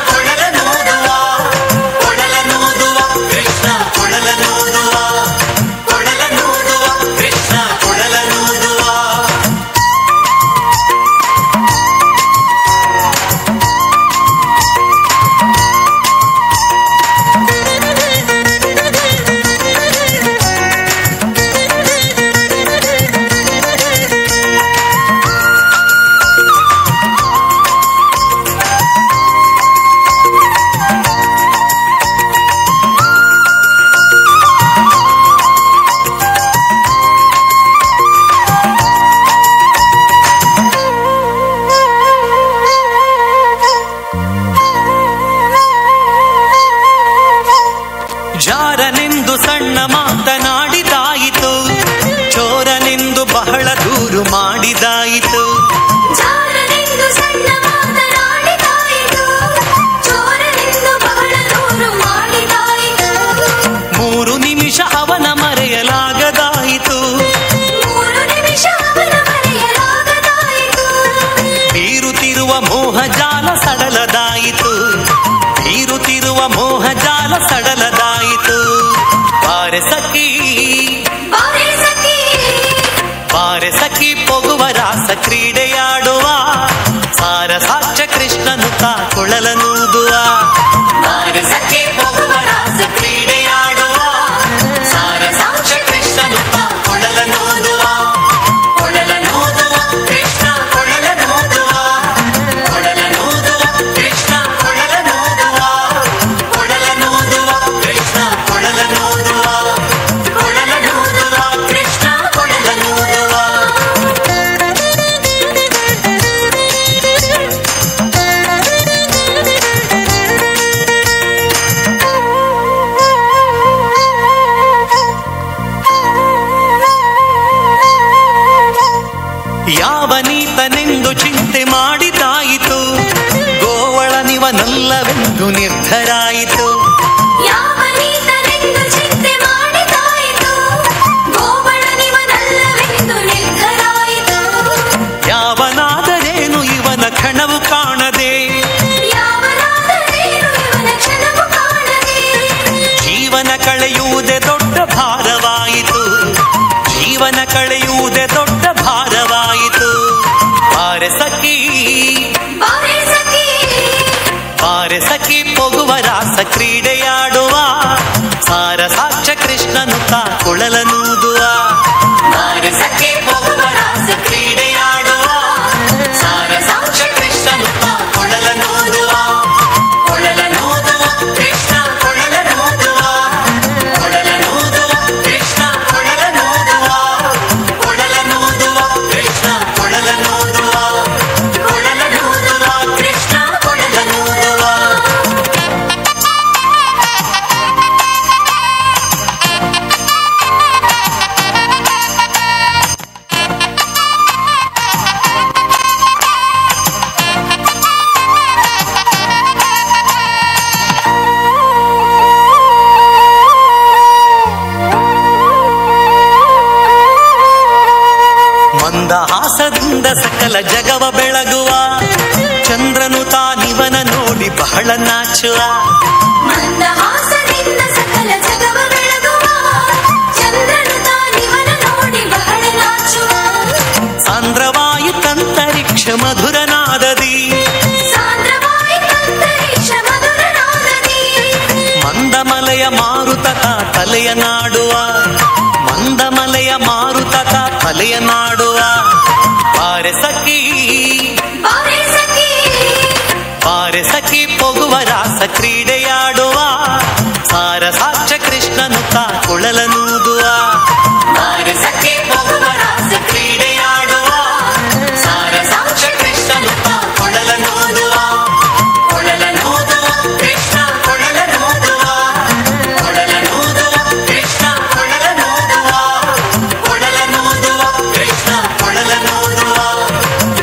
ಸಾಕ್ಷ ಕೃಷ್ಣನುತ ಕೊಳಲನೂದುವ ಬಾರಸಕ್ಕೆ ಹೋಗುವ ರಾಸ ಕ್ರೀಡೆಯಾಡುವ ಸಾರ ಸಾಕ್ಷ ಕೃಷ್ಣನುತ ಕೊಳಲನೂದುವ ಕೊಳಲನೂದುವ ಕೃಷ್ಣ ಕೊಳಲನೂದುವ ಕೊಳಲನೂದುವ ಕೃಷ್ಣ ಕೊಳಲನೂದುವ ಕೊಳಲನೂದುವ ಕೃಷ್ಣ ಕೊಳಲನೂದುವ ಕೊಳಲನೂದುವ ಕೃಷ್ಣ ಕೊಳಲನೂದುವ. ಯಾವನೀತನೆಂದು ಚಿಂತೆ ಮಾಡಿದಾಯಿತು ಗೋವಳನಿವನಲ್ಲವೆಂದು ನಿರ್ಧರಾಯಿತು ಯಾವನೀತನೆಂದು ಚಿಂತೆ ಮಾಡಿದಾಯಿತು ಗೋವಳನಿವನಲ್ಲವೆಂದು ನಿರ್ಧರಾಯಿತು ಯಾವನಾದರೇನು ಇವನ ಕ್ಷಣವು ಕಾಣದೆ ಯಾವನಾದರೇನು ಇವನ ಕ್ಷಣವು ಕಾಣದೆ ಜೀವನ ಕಳೆಯುವುದೇ ದೊಡ್ಡ ಭಾರವಾಯಿತು ಜೀವನ ಕಳೆಯುವುದೇ ದೊಡ್ಡ ಭಾರವಾಯಿತು ಬಾರೆ ಸಖಿ ಬಾರೆ ಸಖಿ ಬಾರೆ ಸಖಿ ಹೋಗುವ ರಾಸ ಕ್ರೀಡೆಯಾಡುವ ಸಾರ ಸಾಕ್ಷ ಕೃಷ್ಣನುತ ಕೊಳಲನೂದುವ ಬಾರಸಕ್ಕೆ ಹೋಗುವ ರಾಸ ಕ್ರೀಡೆಯಾಡುವ ಸಾರ ಸಾಕ್ಷ ಕೃಷ್ಣನುತ ಕೊಳಲನೂದುವ ಕೊಳಲನೂದುವ ಕೃಷ್ಣ ಕೊಳಲನೂದುವ ಕೊಳಲನೂದುವ ಕೃಷ್ಣ ಕೊಳಲನೂದುವ ಕೊಳಲನೂದುವ ಕೃಷ್ಣ ಕೊಳಲನೂದುವ ಕೊಳಲನೂದುವ ಕೃಷ್ಣ ಕೊಳಲನೂದುವ. ಮಂದಹಾಸದಿಂದ ಸಕಲ ಜಗವ ಬೆಳಗುವ ಚಂದ್ರನು ತಾನಿವನ ನೋಡಿ ಬಹಳ ನಾಚುವ ಮಂದಹಾಸದಿಂದ ಸಕಲ ಜಗವ ಬೆಳಗುವ ಚಂದ್ರನು ತಾನಿವನ ನೋಡಿ ಬಹಳ ನಾಚುವ ಸಾಂದ್ರವಾಯಿತಂತರಿಕ್ಷ ಮಧುರನಾದದಿ ಸಾಂದ್ರವಾಯಿತಂತರಿಕ್ಷ ಮಧುರನಾದದಿ ಮಂದಮಲೆಯ ಮಾರುತಕ ತಲೆಯ ನಾಡುವ ಮಂದಮಲೆಯ ಮಾರುತಕ ತಲೆಯ ನಾಡುವ ಬಾರೆ ಸಖಿ ಬಾರೆ ಸಖಿ ಬಾರೆ ಸಖಿ ಹೋಗುವ ರಾಸ ಕ್ರೀಡೆಯಾಡುವ ಸಾರ ಸಾಕ್ಷ ಕೃಷ್ಣನುತ ಕೊಳಲನೂದುವ ಬಾರಸಕ್ಕೆ ಹೋಗುವ ರಾಸ ಕ್ರೀಡೆಯಾಡುವ ಸಾರ ಸಾಕ್ಷ ಕೃಷ್ಣನುತ ಕೊಳಲನೂದುವ ಕೊಳಲನೂದುವ ಕೃಷ್ಣ ಕೊಳಲನೂದುವ ಕೊಳಲನೂದುವ ಕೃಷ್ಣ ಕೊಳಲನೂದುವ ಕೊಳಲನೂದುವ ಕೃಷ್ಣ ಕೊಳಲನೂದುವ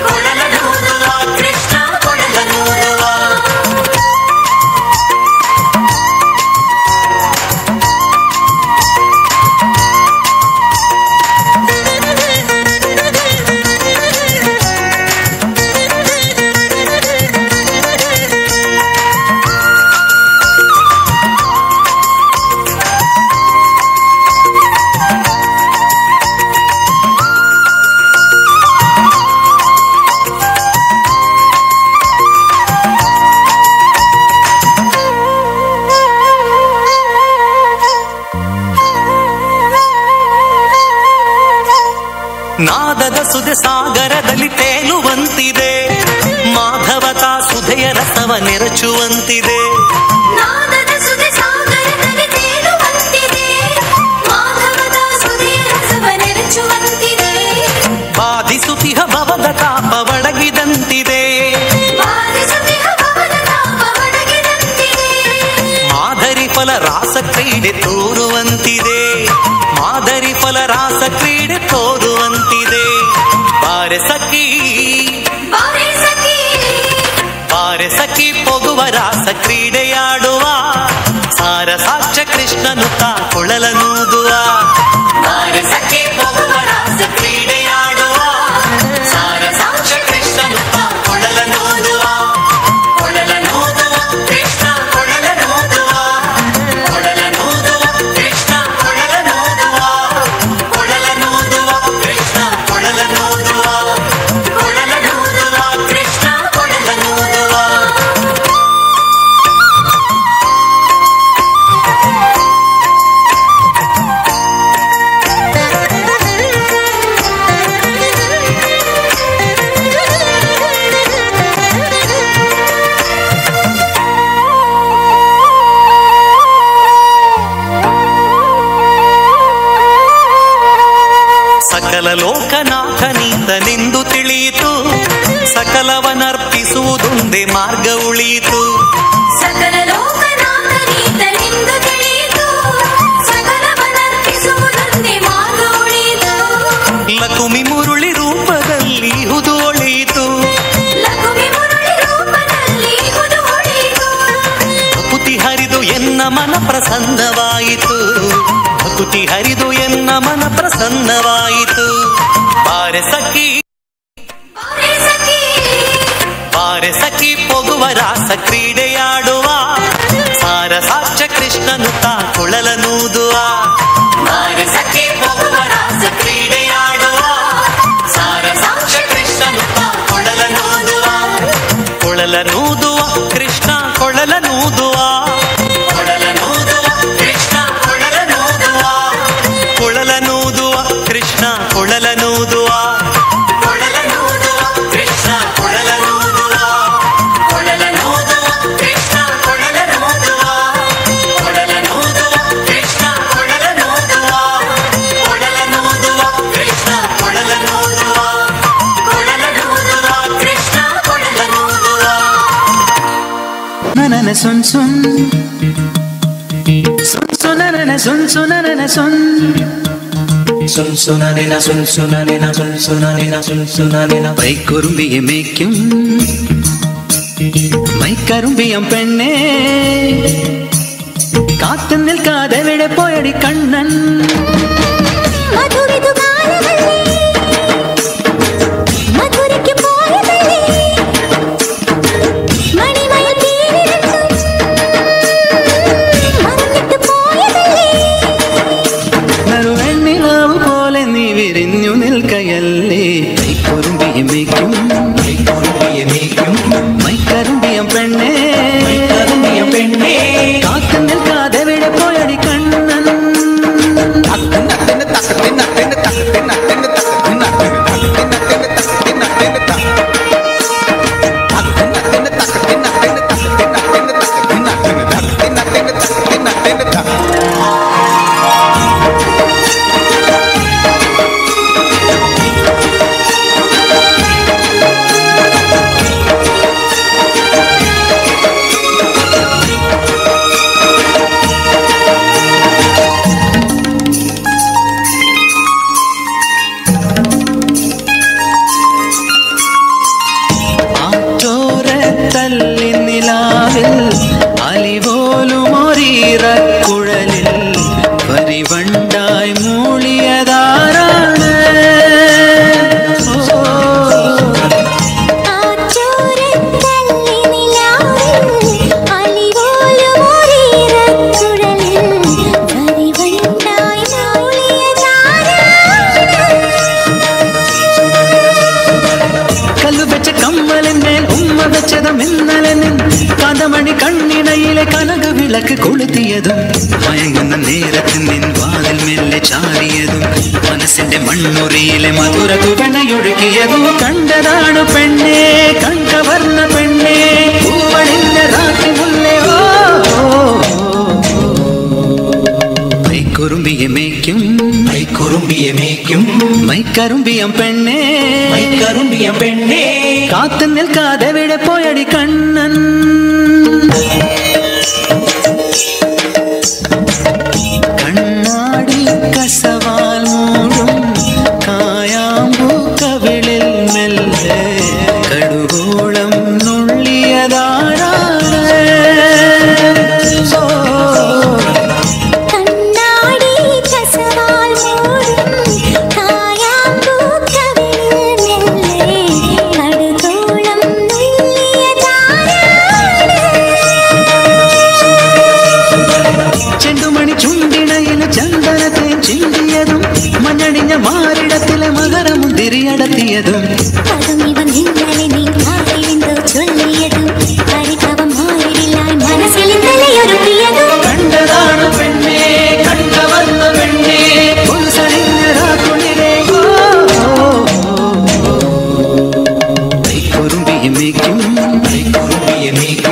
ಕೊಳಲನೂದುವ ಕೃಷ್ಣ ಕೊಳಲನೂದುವ. ನಾದದ ಸುದೆ ಸಾಗರದಲ್ಲಿ ತೇಲುವಂತಿದೆ ಮಾಧವತ ಸುಧೆಯ ರಸವ ನೆರಚುವಂತಿದೆ ನಾದದ ಸುದೆ ಸಾಗರದಲ್ಲಿ ತೇಲುವಂತಿದೆ ಮಾಧವದ ಸುದೆ ರಸವ ನೆರಚುವಂತಿದೆ ಬಾಧಿಸುತಿಹ ಭವದ ತಾಪ ಒಳಗಿದಂತಿದೆ ಬಾಧಿಸುತ್ತಿಹ ಭವದ ತಾಪ ಒಡಗಿದಂತಿದೆ ಮಾದರಿ ಫಲ ರಾಸ ಕ್ರೀಡೆ ತೋರುವಂತಿದೆ ಮಾದರಿ ಫಲ ರಾಸ ಕ್ರೀಡೆ ತೋರುವಂತಿದೆ ಬಾರೆ ಸಖಿ ಬಾರೆ ಸಖಿ ಬಾರೆ ಸಖಿ ಹೋಗುವ ರಾಸ ಕ್ರೀಡೆಯಾಡುವ ಸಾರ ಸಾಕ್ಷ ಕೃಷ್ಣನುತ ಕೊಳಲನೂದುವ ಬಾರಸಕ್ಕೆ ಹೋಗುವ ರಾಸ ಕ್ರೀಡೆಯಾಡುವ ಸಾರ ಸಾಕ್ಷ ಕೃಷ್ಣನುತ ಕೊಳಲನೂದುವ ಕೊಳಲನೂದುವ ಕೃಷ್ಣ ಕೊಳಲನೂದುವ ಕೊಳಲನೂದುವ ಕೃಷ್ಣ ಕೊಳಲನೂದುವ ಕೊಳಲನೂದುವ ಕೃಷ್ಣ ಕೊಳಲನೂದುವ ಕೊಳಲನೂದುವ ಕೃಷ್ಣ ಕೊಳಲನೂದುವ. ಸಕಲ ಲೋಕನಾಥನೀತನೆಂದು ತಿಳಿಯಿತು, ಸಕಲವನರ್ಪಿಸುವುದೊಂದೇ ಮಾರ್ಗ ಉಳಿಯಿತು. ಸಕಲ ಲೋಕನಾಥನೀತನೆಂದು ತಿಳಿಯಿತು, ಸಕಲವನರ್ಪಿಸುವುದೊಂದೇ ಮಾರ್ಗ ಉಳಿಯಿತು. ಲಕುಮಿ ಮುರುಳಿ ರೂಪದಲ್ಲಿ ಹುದು ಒಳಿಯಿತು, ಲಕುಮಿ ಮುರುಳಿ ರೂಪದಲ್ಲಿ ಹುದು ಒಳಿಯಿತು. ಭಕುತಿ ಹರಿದು ಎನ್ನ ಮನ ಪ್ರಸನ್ನವಾಯಿತು, ಭಕುತಿ ಹರಿದು ಎನ್ನ ಮನ ಪ್ರಸನ್ನವಾಯಿತು. ಬಾರೆ ಸಖಿ ಬಾರೆ ಸಖಿ ಪೊಗುವ ರಾಸ ಕ್ರೀಡೆಯಾಡುವ, ಸಾರ ಸಾಕ್ಷ ಕೃಷ್ಣನು ತಾ ಕುಳಲನೂದುವ. ಬಾರೆ ಸಖಿ ಪೊಗುವ ರಾಸ ಕ್ರೀಡೆಯಾಡುವ, ಸಾರ ಸಾಕ್ಷ ಕೃಷ್ಣನು ತಾ ಕುಳಲನೂದುವ. ಕುಳಲನೂದುವ ಕೃಷ್ಣ ಕೊಳಲನೂದುವ, ಕೊಳಲನೂದುವ ಕೃಷ್ಣ ಕೊಳಲನೂದುವ, ಕೊಳಲನೂದುವ ಕೃಷ್ಣ ಕೊಳಲನೂದುವ, ಕೊಳಲನೂದುವ ಕೃಷ್ಣ ಕೊಳಲನೂದುವ, ಕೊಳಲನೂದುವ ಕೃಷ್ಣ ಕೊಳಲನೂದುವ, ಕೊಳಲನೂದುವ ಕೃಷ್ಣ ಕೊಳಲನೂದುವ, ಕೊಳಲನೂದುವ ಕೃಷ್ಣ ಕೊಳಲನೂದುವ, ಕೊಳಲನೂದುವ ಕೃಷ್ಣ ಕೊಳಲನೂದುವ. ನನನ ಸುನ್ ಸುನ್ ಸುನ್ ಸುನನ ಸುನ್ ಸುನನ ಸುನ್ ಸುನ್ ಸುನನ ಸುನ್ ಸುನನ ಸುನ್ സുനന സുൻ സുനന പൈക്കുറുമ്പിയെ മേയ്ക്കും മൈക്കറുമ്പിയം പെണ്ണേ, കാത്തു നിൽക്കാതെ എവിടെ പോയടി കണ്ണൻ. നറുവെണ്ണിലാവു പോലെ നീ വിരിഞ്ഞു നിൽക്കയല്ലേ, കൈക്കുറുമ്പിയെ മേയ്ക്കും മൈക്കറുമ്പിയം പെണ്ണേ, കാത്തു നിൽക്കാതെ എവിടെ പോയടി കണ്ണൻ. കുഴലിൽ പരിവണ്ടായി മൂളിയതാരാണ്. കല്ലു വെച്ച കമ്മലിന്മേൽ ഉമ്മ വെച്ചതും ഇന്നലെ കാന്തമണി കണ്ണിണയിലെ കനക വിളക്ക് കൊളുത്തിയതും, മയങ്ങുന്ന നേരത്ത് നിൻ വാതിൽ മെല്ലെ ചാരിയതും, മനസ്സിന്റെ മൺമുറിയിലെ മധുര കുവണയൊഴുകിയതും കണ്ടതാണ് പെണ്ണേ, കണ്ടവർണ്ണ പെണ്ണേ, പൂവണിന്റെ രാത്രി മുല്ലേ. മൈക്കുറുമ്പിയെ മേയ്ക്കും മൈക്കറുമ്പിയം പെണ്ണേ, കാത്തു നിൽക്കാതെ എവിടെ പോയടി കണ്ണൻ. കണ്ണാടി കസവാൽ മൂടും കായാമ്പൂ കവിളിൽ മെല്ലെ കടുകോളം നുള്ളിയതാരാണ്. മഞ്ഞണിഞ്ഞ മാറിടത്തിലെ മകരമുന്തിരിയടത്തിയതും, കണ്ടതാണ് പെണ്ണേ, കണ്ടവന്ന പെണ്ണേ, ഉത്സരിഞ്ഞ കൈക്കുറുമ്പിയെ മേയ്ക്കും